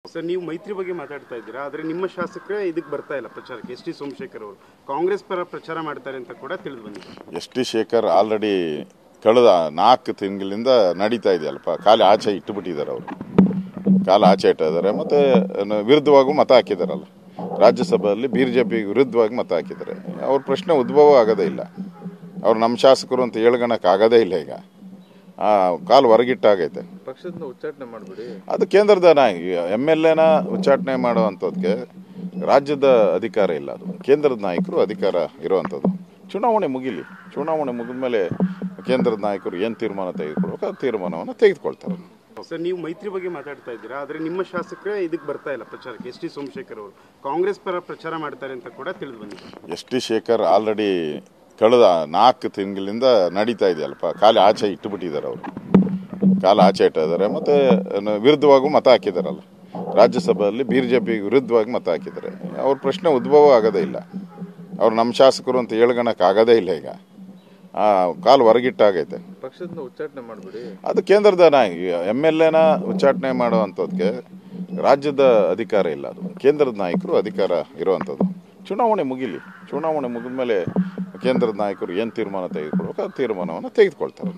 Sir, ನೀವು ಮೈತ್ರಿ ಬಗ್ಗೆ ಮಾತಾಡ್ತಾ ಇದ್ದೀರಾ, ಆದರೆ ನಿಮ್ಮ ಶಾಸಕರೇ ಇದಕ್ಕೆ ಬರ್ತಾ ಇಲ್ಲ ಪ್ರಚಾರಕ್ಕೆ. ಎಸ್ ಟಿ ಸೋಮಶೇಖರ್ ಅವರು ಕಾಂಗ್ರೆಸ್ ಪರ ಪ್ರಚಾರ ಮಾಡ್ತಾರೆ ಅಂತ ಕೂಡ ತಿಳಿದು ಬಂದಿದೆ. ಎಸ್ ಟಿ ಶೇಖರ್ ಆಲ್ರೆಡಿ ಕಳೆದ 4 ತಿಂಗಳಿಂದ ನಡೀತಾ ಇದೆಯಲ್ಲಪ್ಪ, ಕಾಲು ಆಚೆ ಇಟ್ಟುಬಿಟ್ಟಿದ್ದಾರೆ ಅವರು. ಕಾಲು ಆಚೆ ಇಟ್ಟಿದ್ದಾರೆ ಮತ್ತು ವಿರುದ್ಧವಾಗೂ ಮತ ಹಾಕಿದಾರಲ್ಲ. ರಾಜ್ಯಸಭೆಯಲ್ಲಿ ಬಿಜೆಪಿ ವಿರುದ್ಧವಾಗಿ ಮತ ಹಾಕಿದ್ದಾರೆ. ಅವ್ರ ಪ್ರಶ್ನೆ ಉದ್ಭವ ಆಗೋದೇ ಇಲ್ಲ. ಅವ್ರು ನಮ್ಮ ಶಾಸಕರು ಅಂತ ಹೇಳ್ಕೊಳಕ್ಕೆ ಆಗೋದೇ ಇಲ್ಲ. ಈಗ ಕಾಲು ಹೊರಗಿಟ್ಟಾಗೈತೆ. ಪಕ್ಷದಿಂದ ಉಚ್ಚಾಟನೆ ಮಾಡಬೇಡಿ, ಅದು ಕೇಂದ್ರದ MLAನ ಉಚ್ಚಾಟನೆ ಮಾಡುವಂಥದ್ದಕ್ಕೆ ರಾಜ್ಯದ ಅಧಿಕಾರ ಇಲ್ಲ. ಅದು ಕೇಂದ್ರದ ನಾಯಕರು ಅಧಿಕಾರ ಇರುವಂಥದ್ದು. ಚುನಾವಣೆ ಮುಗಿಲಿ, ಚುನಾವಣೆ ಮುಗಿದ ಮೇಲೆ ಕೇಂದ್ರದ ನಾಯಕರು ಏನು ತೀರ್ಮಾನ ತೆಗೆದುಕೊಳ್ಬೇಕು ಆ ತೀರ್ಮಾನವನ್ನು ತೆಗೆದುಕೊಳ್ತಾರೆ. ಸರ್, ನೀವು ಮೈತ್ರಿ ಬಗ್ಗೆ ಮಾತಾಡ್ತಾ ಇದ್ದೀರಾ, ಆದರೆ ನಿಮ್ಮ ಶಾಸಕರೇ ಇದಕ್ಕೆ ಬರ್ತಾ ಇಲ್ಲ ಪ್ರಚಾರಕ್ಕೆ. ಎಸ್ ಟಿ ಸೋಮಶೇಖರ್ ಅವರು ಕಾಂಗ್ರೆಸ್ ಪರ ಪ್ರಚಾರ ಮಾಡ್ತಾರೆ ಅಂತ ಕೂಡ ತಿಳಿದು ಬಂದಿದೆ. ಎಸ್ ಟಿ ಶೇಖರ್ ಆಲ್ರೆಡಿ ಕಳೆದ 4 ತಿಂಗಳಿಂದ ನಡೀತಾ ಇದೆಯಲ್ಲಪ್ಪ, ಕಾಲು ಆಚೆ ಇಟ್ಟುಬಿಟ್ಟಿದ್ದಾರೆ ಅವರು. ಕಾಲು ಆಚೆ ಇಟ್ಟಿದ್ದಾರೆ ಮತ್ತು ವಿರುದ್ಧವಾಗೂ ಮತ ಹಾಕಿದಾರಲ್ಲ. ರಾಜ್ಯಸಭೆಯಲ್ಲಿ ಬಿಜೆಪಿ ವಿರುದ್ಧವಾಗಿ ಮತ ಹಾಕಿದ್ದಾರೆ. ಅವ್ರ ಪ್ರಶ್ನೆ ಉದ್ಭವ ಆಗೋದೇ ಇಲ್ಲ. ಅವ್ರು ನಮ್ಮ ಶಾಸಕರು ಅಂತ ಹೇಳ್ಕೊಳಕ್ಕೆ ಆಗೋದೇ ಇಲ್ಲ. ಈಗ ಕಾಲು ಹೊರಗಿಟ್ಟಾಗೈತೆ. ಪಕ್ಷದಿಂದ ಉಚ್ಚಾಟನೆ ಮಾಡಬೇಡಿ, ಅದು ಕೇಂದ್ರದ MLAನ ಉಚ್ಚಾಟನೆ ಮಾಡುವಂಥದ್ದಕ್ಕೆ ರಾಜ್ಯದ ಅಧಿಕಾರ ಇಲ್ಲ. ಅದು ಕೇಂದ್ರದ ನಾಯಕರು ಅಧಿಕಾರ ಇರುವಂಥದ್ದು. ಚುನಾವಣೆ ಮುಗಿಲಿ, ಚುನಾವಣೆ ಮುಗಿದ ಮೇಲೆ ಕೇಂದ್ರದ ನಾಯಕರು ಏನು ತೀರ್ಮಾನ ತೆಗೆದುಕೊಳ್ಬೇಕು ಆ ತೀರ್ಮಾನವನ್ನು ತೆಗೆದುಕೊಳ್ತಾರೆ.